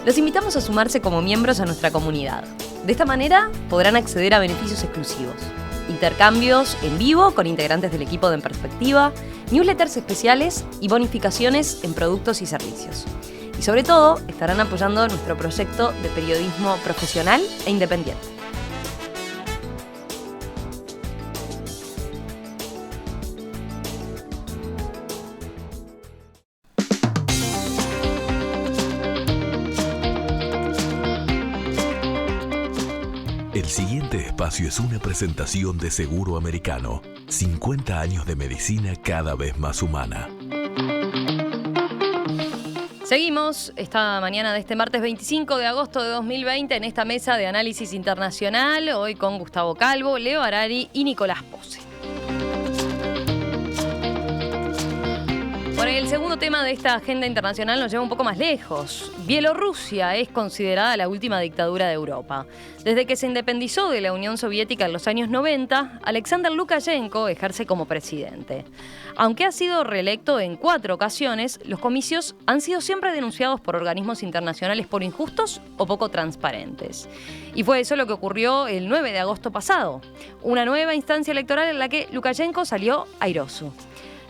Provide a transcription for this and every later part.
Los invitamos a sumarse como miembros a nuestra comunidad. De esta manera podrán acceder a beneficios exclusivos, intercambios en vivo con integrantes del equipo de En Perspectiva, newsletters especiales y bonificaciones en productos y servicios. Y sobre todo, estarán apoyando nuestro proyecto de periodismo profesional e independiente. El siguiente espacio es una presentación de Seguro Americano. 50 años de medicina cada vez más humana. Seguimos esta mañana de este martes 25 de agosto de 2020 en esta mesa de análisis internacional, hoy con Gustavo Calvo, Leo Harari y Nicolás Pose. Bueno, el segundo tema de esta agenda internacional nos lleva un poco más lejos. Bielorrusia es considerada la última dictadura de Europa. Desde que se independizó de la Unión Soviética en los años 90, Alexander Lukashenko ejerce como presidente. Aunque ha sido reelecto en 4 ocasiones, los comicios han sido siempre denunciados por organismos internacionales por injustos o poco transparentes. Y fue eso lo que ocurrió el 9 de agosto pasado. Una nueva instancia electoral en la que Lukashenko salió airoso.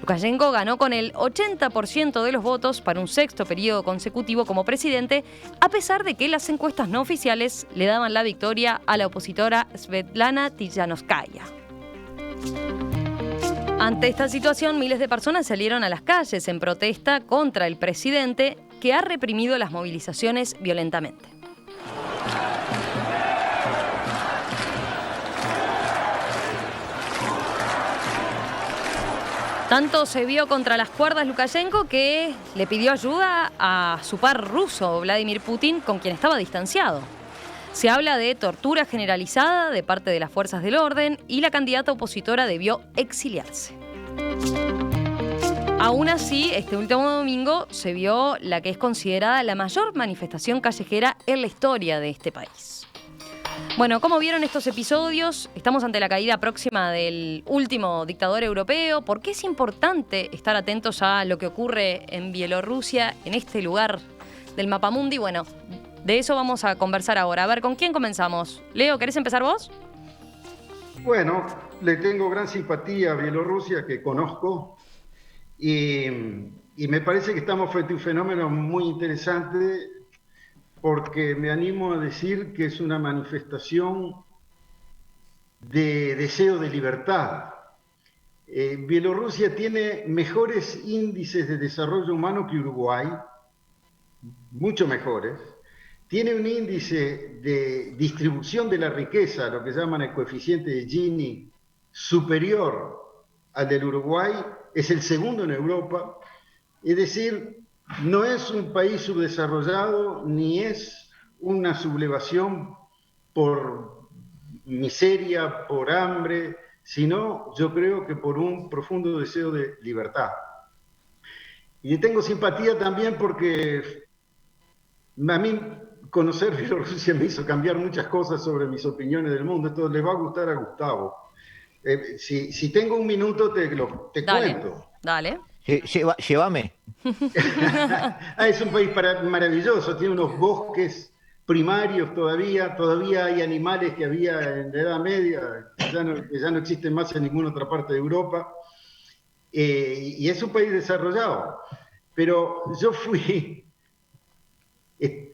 Lukashenko ganó con el 80% de los votos para un 6º periodo consecutivo como presidente, a pesar de que las encuestas no oficiales le daban la victoria a la opositora Svetlana Tikhanovskaya. Ante esta situación, miles de personas salieron a las calles en protesta contra el presidente, que ha reprimido las movilizaciones violentamente. Tanto se vio contra las cuerdas Lukashenko que le pidió ayuda a su par ruso, Vladimir Putin, con quien estaba distanciado. Se habla de tortura generalizada de parte de las fuerzas del orden y la candidata opositora debió exiliarse. Aún así, este último domingo se vio la que es considerada la mayor manifestación callejera en la historia de este país. Bueno, como vieron estos episodios, estamos ante la caída próxima del último dictador europeo. ¿Por qué es importante estar atentos a lo que ocurre en Bielorrusia, en este lugar del mapamundi? Bueno, de eso vamos a conversar ahora. A ver, ¿con quién comenzamos? Leo, ¿querés empezar vos? Bueno, le tengo gran simpatía a Bielorrusia, que conozco, y me parece que estamos frente a un fenómeno muy interesante, porque me animo a decir que es una manifestación de deseo de libertad. Bielorrusia tiene mejores índices de desarrollo humano que Uruguay, mucho mejores. Tiene un índice de distribución de la riqueza, lo que llaman el coeficiente de Gini, superior al del Uruguay, es el segundo en Europa. Es decir, no es un país subdesarrollado ni es una sublevación por miseria, por hambre, sino yo creo que por un profundo deseo de libertad. Y tengo simpatía también porque a mí conocer Bielorrusia me hizo cambiar muchas cosas sobre mis opiniones del mundo. Esto le va a gustar a Gustavo. Si tengo un minuto te cuento. Dale. Llévame. Es un país maravilloso, tiene unos bosques primarios todavía hay animales que había en la Edad Media, que ya no existen más en ninguna otra parte de Europa, y es un país desarrollado. Pero yo fui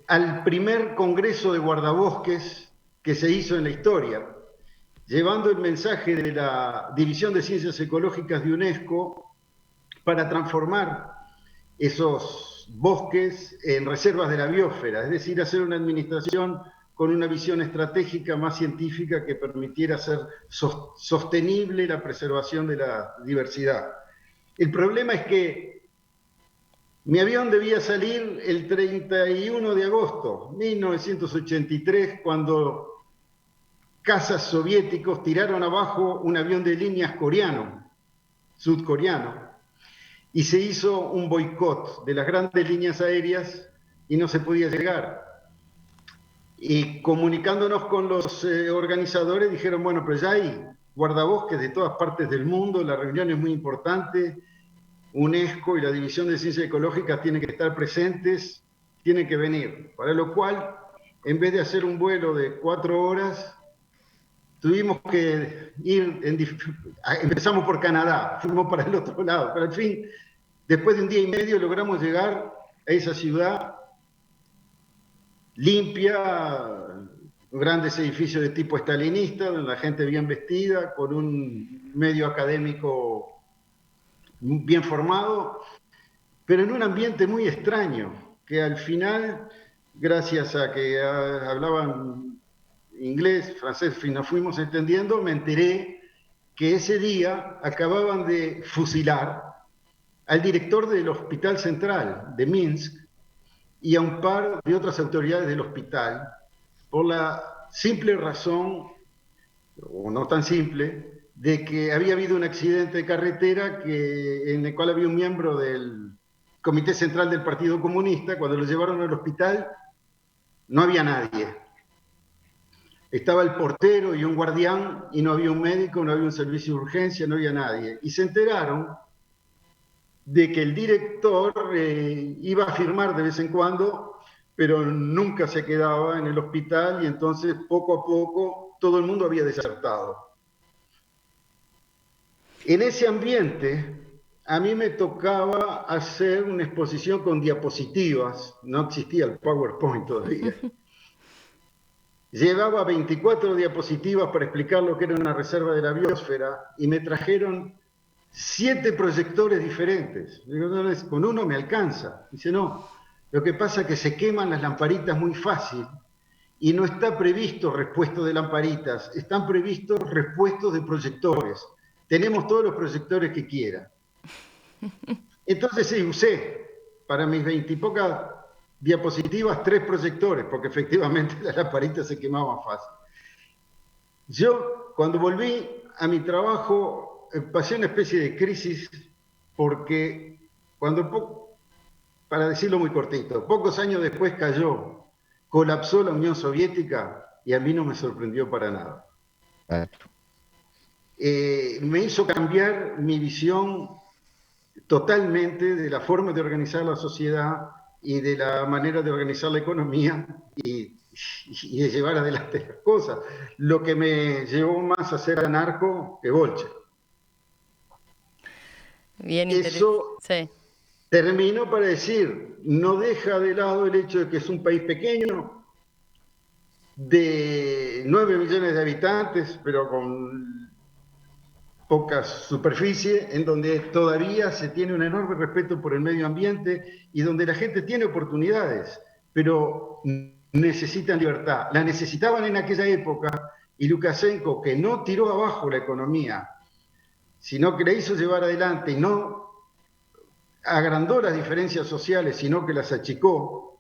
al primer congreso de guardabosques que se hizo en la historia, llevando el mensaje de la División de Ciencias Ecológicas de UNESCO para transformar esos bosques en reservas de la biosfera, es decir, hacer una administración con una visión estratégica más científica que permitiera hacer sostenible la preservación de la diversidad. El problema es que mi avión debía salir el 31 de agosto de 1983, cuando cazas soviéticos tiraron abajo un avión de líneas sudcoreano, y se hizo un boicot de las grandes líneas aéreas y no se podía llegar. Y comunicándonos con los organizadores dijeron, bueno, pero ya hay guardabosques de todas partes del mundo, la reunión es muy importante, UNESCO y la División de Ciencias Ecológicas tienen que estar presentes, tienen que venir. Para lo cual, en vez de hacer un vuelo de 4 horas, tuvimos que ir, empezamos por Canadá, fuimos para el otro lado, pero al fin, después de un día y medio logramos llegar a esa ciudad limpia, grandes edificios de tipo estalinista, donde la gente bien vestida, con un medio académico bien formado, pero en un ambiente muy extraño, que al final, gracias a que hablaban inglés, francés, nos fuimos entendiendo, me enteré que ese día acababan de fusilar al director del Hospital Central de Minsk y a un par de otras autoridades del hospital por la simple razón, o no tan simple, de que había habido un accidente de carretera en el cual había un miembro del Comité Central del Partido Comunista. Cuando lo llevaron al hospital no había nadie. Estaba el portero y un guardián y no había un médico, no había un servicio de urgencia, no había nadie. Y se enteraron de que el director iba a firmar de vez en cuando, pero nunca se quedaba en el hospital y entonces poco a poco todo el mundo había desertado. En ese ambiente a mí me tocaba hacer una exposición con diapositivas, no existía el PowerPoint todavía. Llevaba 24 diapositivas para explicar lo que era una reserva de la biosfera y me trajeron 7 proyectores diferentes. Digo, no, con uno me alcanza. Dice, no, lo que pasa es que se queman las lamparitas muy fácil y no está previsto repuesto de lamparitas, están previstos repuestos de proyectores. Tenemos todos los proyectores que quiera. Entonces sí, usé para mis 20 y pocas diapositivas 3 proyectores, porque efectivamente las lamparitas se quemaban fácil. Yo, cuando volví a mi trabajo, pasé una especie de crisis, porque para decirlo muy cortito, pocos años después colapsó la Unión Soviética y a mí no me sorprendió para nada. Me hizo cambiar mi visión totalmente de la forma de organizar la sociedad y de la manera de organizar la economía y de llevar adelante las cosas. Lo que me llevó más a ser anarco que bolche. Bien Eso sí. termino para decir, no deja de lado el hecho de que es un país pequeño, de 9 millones de habitantes, pero con poca superficie, en donde todavía se tiene un enorme respeto por el medio ambiente y donde la gente tiene oportunidades, pero necesitan libertad. La necesitaban en aquella época y Lukashenko, que no tiró abajo la economía, sino que la hizo llevar adelante y no agrandó las diferencias sociales, sino que las achicó,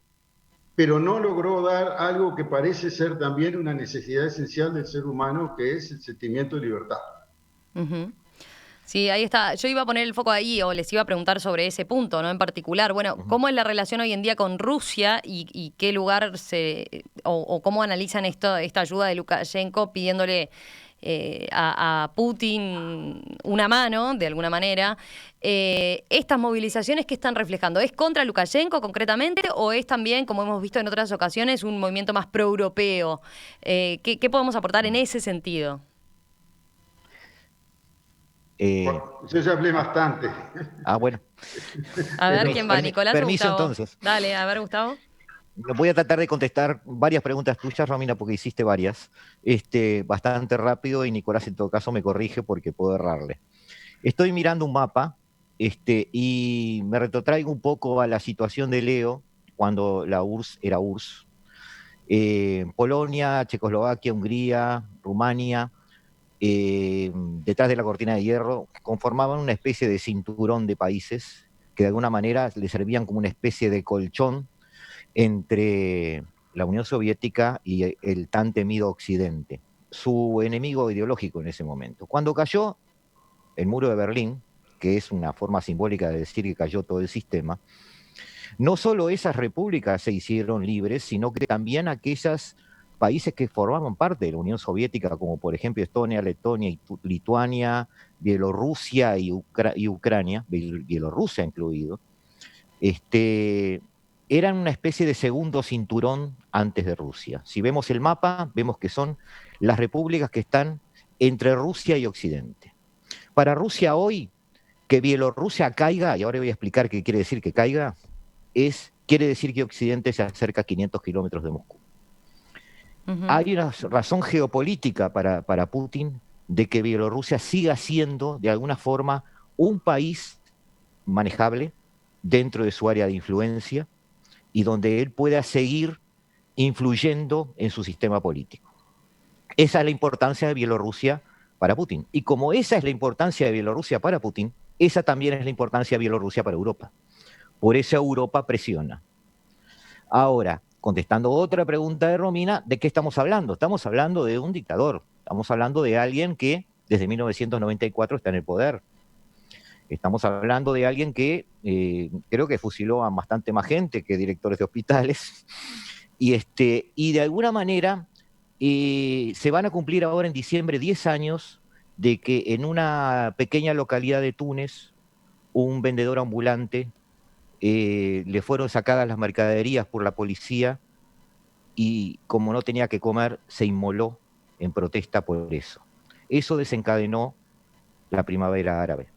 pero no logró dar algo que parece ser también una necesidad esencial del ser humano, que es el sentimiento de libertad. Uh-huh. Sí, ahí está. Yo iba a poner el foco ahí o les iba a preguntar sobre ese punto, ¿no? En particular, bueno, ¿cómo es la relación hoy en día con Rusia y qué lugar o cómo analizan esta ayuda de Lukashenko pidiéndole a Putin una mano, de alguna manera? ¿Estas movilizaciones qué están reflejando? ¿Es contra Lukashenko concretamente o es también, como hemos visto en otras ocasiones, un movimiento más pro-europeo? ¿Qué podemos aportar en ese sentido? Yo ya hablé bastante. Bueno. A ver quién va, Nicolás o Permiso, Gustavo. entonces. Dale, a ver, Gustavo. Voy a tratar de contestar varias preguntas tuyas, Romina, porque hiciste varias, bastante rápido, y Nicolás en todo caso me corrige porque puedo errarle. Estoy mirando un mapa y me retrotraigo un poco a la situación de Leo cuando la URSS era URSS. Polonia, Checoslovaquia, Hungría, Rumania, detrás de la cortina de hierro, conformaban una especie de cinturón de países que de alguna manera le servían como una especie de colchón entre la Unión Soviética y el tan temido Occidente, su enemigo ideológico en ese momento. Cuando cayó el muro de Berlín, que es una forma simbólica de decir que cayó todo el sistema, no solo esas repúblicas se hicieron libres, sino que también aquellos países que formaban parte de la Unión Soviética, como por ejemplo Estonia, Letonia, Lituania, Bielorrusia y Ucrania, Bielorrusia incluido, eran una especie de segundo cinturón antes de Rusia. Si vemos el mapa, vemos que son las repúblicas que están entre Rusia y Occidente. Para Rusia hoy, que Bielorrusia caiga, y ahora voy a explicar qué quiere decir que caiga, quiere decir que Occidente se acerca a 500 kilómetros de Moscú. Hay una razón geopolítica para Putin de que Bielorrusia siga siendo, de alguna forma, un país manejable dentro de su área de influencia y donde él pueda seguir influyendo en su sistema político. Esa es la importancia de Bielorrusia para Putin. Y como esa es la importancia de Bielorrusia para Putin, esa también es la importancia de Bielorrusia para Europa. Por eso Europa presiona. Ahora, contestando otra pregunta de Romina, ¿de qué estamos hablando? Estamos hablando de un dictador. Estamos hablando de alguien que desde 1994 está en el poder. Estamos hablando de alguien que creo que fusiló a bastante más gente que directores de hospitales. Y de alguna manera se van a cumplir ahora en diciembre 10 años de que en una pequeña localidad de Túnez, un vendedor ambulante le fueron sacadas las mercaderías por la policía y como no tenía que comer, se inmoló en protesta por eso. Eso desencadenó la primavera árabe.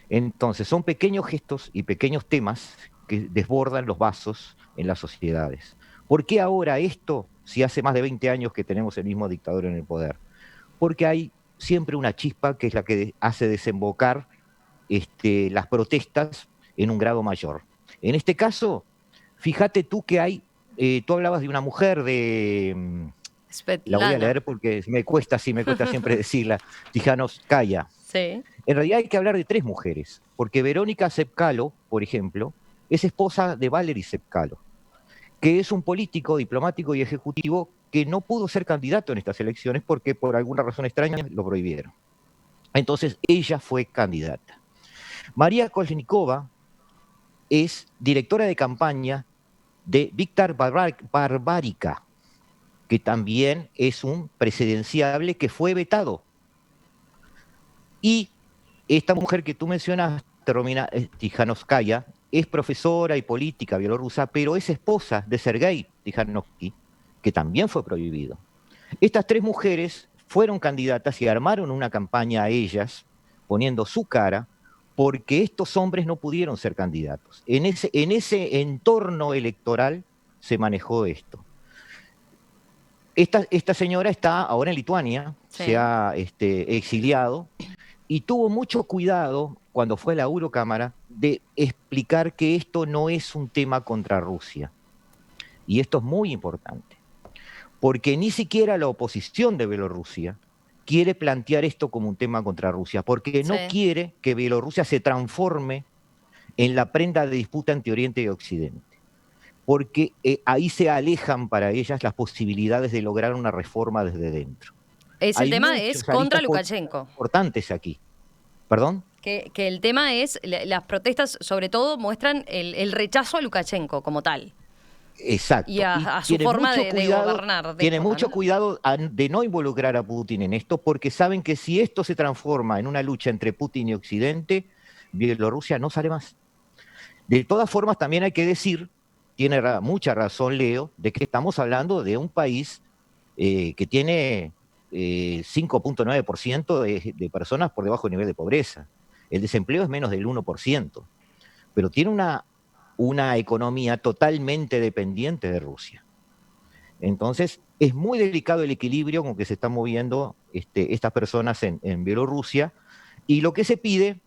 Entonces, son pequeños gestos y pequeños temas que desbordan los vasos en las sociedades. ¿Por qué ahora esto, si hace más de 20 años que tenemos el mismo dictador en el poder? Porque hay siempre una chispa que es la que hace desembocar las protestas en un grado mayor. En este caso, fíjate tú que hay, tú hablabas de una mujer de... La voy a leer porque me cuesta siempre decirla, Tijanóvskaya. Sí. En realidad hay que hablar de 3 mujeres, porque Verónica Tsepkalo, por ejemplo, es esposa de Valery Tsepkalo, que es un político, diplomático y ejecutivo que no pudo ser candidato en estas elecciones porque por alguna razón extraña lo prohibieron. Entonces ella fue candidata. María Kolesnikova es directora de campaña de Viktor Barbarica, que también es un presidenciable que fue vetado. Y esta mujer que tú mencionaste, Romina Tijanóvskaya, es profesora y política bielorrusa, pero es esposa de Sergei Tijanovsky, que también fue prohibido. Estas 3 mujeres fueron candidatas y armaron una campaña a ellas, poniendo su cara, porque estos hombres no pudieron ser candidatos. En ese entorno electoral se manejó esto. Esta señora está ahora en Lituania, sí. Se ha exiliado, y tuvo mucho cuidado cuando fue a la Eurocámara de explicar que esto no es un tema contra Rusia. Y esto es muy importante, porque ni siquiera la oposición de Bielorrusia quiere plantear esto como un tema contra Rusia, porque no quiere que Bielorrusia se transforme en la prenda de disputa entre Oriente y Occidente, porque ahí se alejan para ellas las posibilidades de lograr una reforma desde dentro. El tema es contra Lukashenko. Importantes aquí. ¿Perdón? Que el tema es, las protestas sobre todo muestran el rechazo a Lukashenko como tal. Exacto. Y a su forma de gobernar. Tiene mucho cuidado de no involucrar a Putin en esto, porque saben que si esto se transforma en una lucha entre Putin y Occidente, Bielorrusia no sale más. De todas formas, también hay que decir, tiene mucha razón Leo, de que estamos hablando de un país que tiene 5.9% de personas por debajo del nivel de pobreza. El desempleo es menos del 1%, pero tiene una economía totalmente dependiente de Rusia. Entonces, es muy delicado el equilibrio con que se están moviendo estas personas en Bielorrusia, y lo que se pide,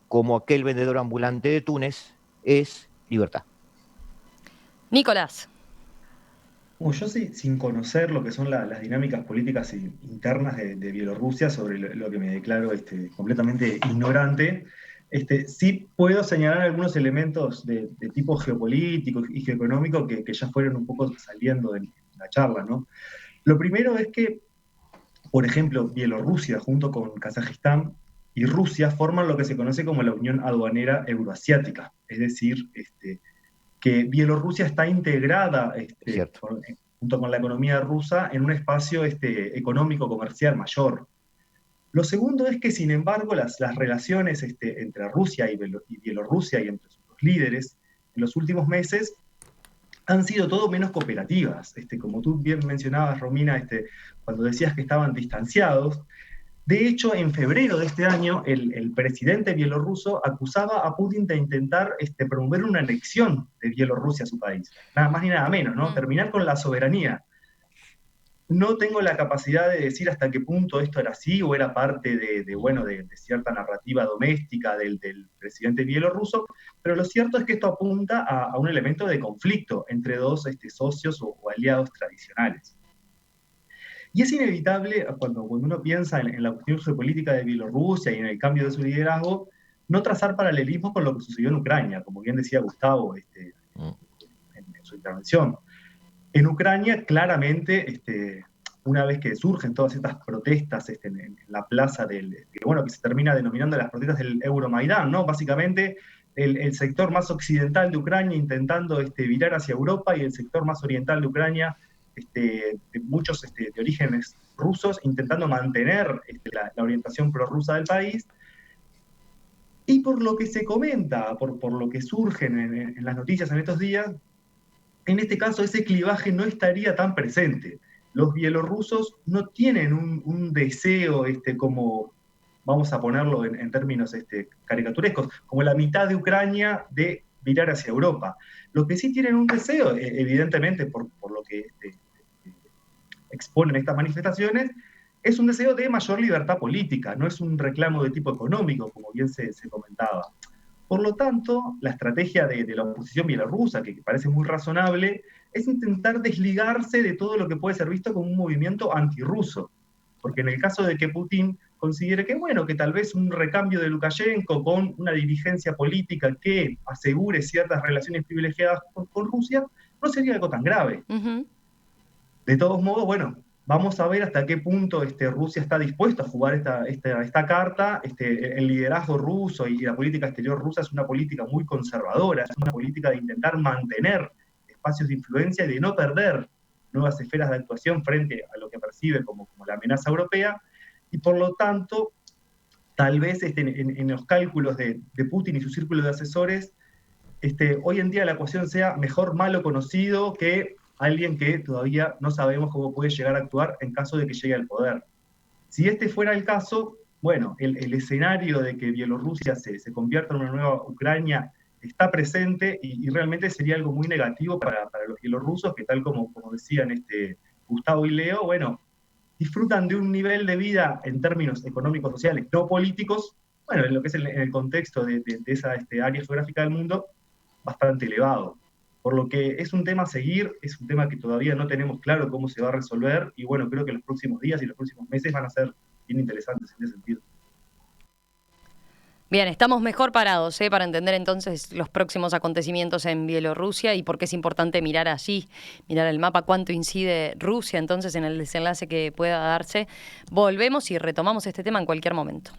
como aquel vendedor ambulante de Túnez, es libertad. Nicolás. Yo sin conocer lo que son las dinámicas políticas internas de Bielorrusia, sobre lo que me declaro completamente ignorante, sí puedo señalar algunos elementos de tipo geopolítico y geoeconómico que ya fueron un poco saliendo de la charla, ¿no? Lo primero es que, por ejemplo, Bielorrusia junto con Kazajistán y Rusia forman lo que se conoce como la Unión Aduanera Euroasiática, es decir, que Bielorrusia está integrada junto con la economía rusa en un espacio económico comercial mayor. Lo segundo es que, sin embargo, las relaciones entre Rusia y Bielorrusia y entre sus líderes en los últimos meses han sido todo menos cooperativas. Como tú bien mencionabas, Romina, cuando decías que estaban distanciados. De hecho, en febrero de este año, el presidente bielorruso acusaba a Putin de intentar promover una anexión de Bielorrusia a su país. Nada más ni nada menos, ¿no? Terminar con la soberanía. No tengo la capacidad de decir hasta qué punto esto era así o era parte de cierta narrativa doméstica del presidente bielorruso, pero lo cierto es que esto apunta a un elemento de conflicto entre dos socios o aliados tradicionales. Y es inevitable, cuando uno piensa en la cuestión geopolítica de Bielorrusia y en el cambio de su liderazgo, no trazar paralelismos con lo que sucedió en Ucrania, como bien decía Gustavo en su intervención. En Ucrania, claramente, una vez que surgen todas estas protestas en la plaza que se termina denominando las protestas del Euromaidán, ¿no? Básicamente, el sector más occidental de Ucrania intentando virar hacia Europa y el sector más oriental de Ucrania, de muchos de orígenes rusos, intentando mantener la orientación prorrusa del país. Y por lo que se comenta, por lo que surgen en las noticias en estos días, en este caso ese clivaje no estaría tan presente. Los bielorrusos no tienen un deseo como, vamos a ponerlo en términos caricaturescos, como la mitad de Ucrania de virar hacia Europa. Lo que sí tienen un deseo, evidentemente por lo que exponen estas manifestaciones, es un deseo de mayor libertad política, no es un reclamo de tipo económico, como bien se comentaba. Por lo tanto, la estrategia de la oposición bielorrusa, que parece muy razonable, es intentar desligarse de todo lo que puede ser visto como un movimiento antirruso. Porque en el caso de que Putin considere que tal vez un recambio de Lukashenko con una dirigencia política que asegure ciertas relaciones privilegiadas con Rusia, no sería algo tan grave. Uh-huh. De todos modos, vamos a ver hasta qué punto Rusia está dispuesta a jugar esta carta. El liderazgo ruso y la política exterior rusa es una política muy conservadora, es una política de intentar mantener espacios de influencia y de no perder nuevas esferas de actuación frente a lo que percibe como la amenaza europea, y por lo tanto, tal vez en los cálculos de Putin y su círculo de asesores, hoy en día la ecuación sea mejor malo conocido que alguien que todavía no sabemos cómo puede llegar a actuar en caso de que llegue al poder. Si este fuera el caso, el escenario de que Bielorrusia se convierta en una nueva Ucrania está presente y realmente sería algo muy negativo para los bielorrusos que, tal como decían Gustavo y Leo, disfrutan de un nivel de vida en términos económicos, sociales, no políticos, en lo que es en el contexto de esa área geográfica del mundo, bastante elevado. Por lo que es un tema a seguir, es un tema que todavía no tenemos claro cómo se va a resolver, y creo que los próximos días y los próximos meses van a ser bien interesantes en ese sentido. Bien, estamos mejor parados para entender entonces los próximos acontecimientos en Bielorrusia y por qué es importante mirar allí, mirar el mapa, cuánto incide Rusia entonces en el desenlace que pueda darse. Volvemos y retomamos este tema en cualquier momento.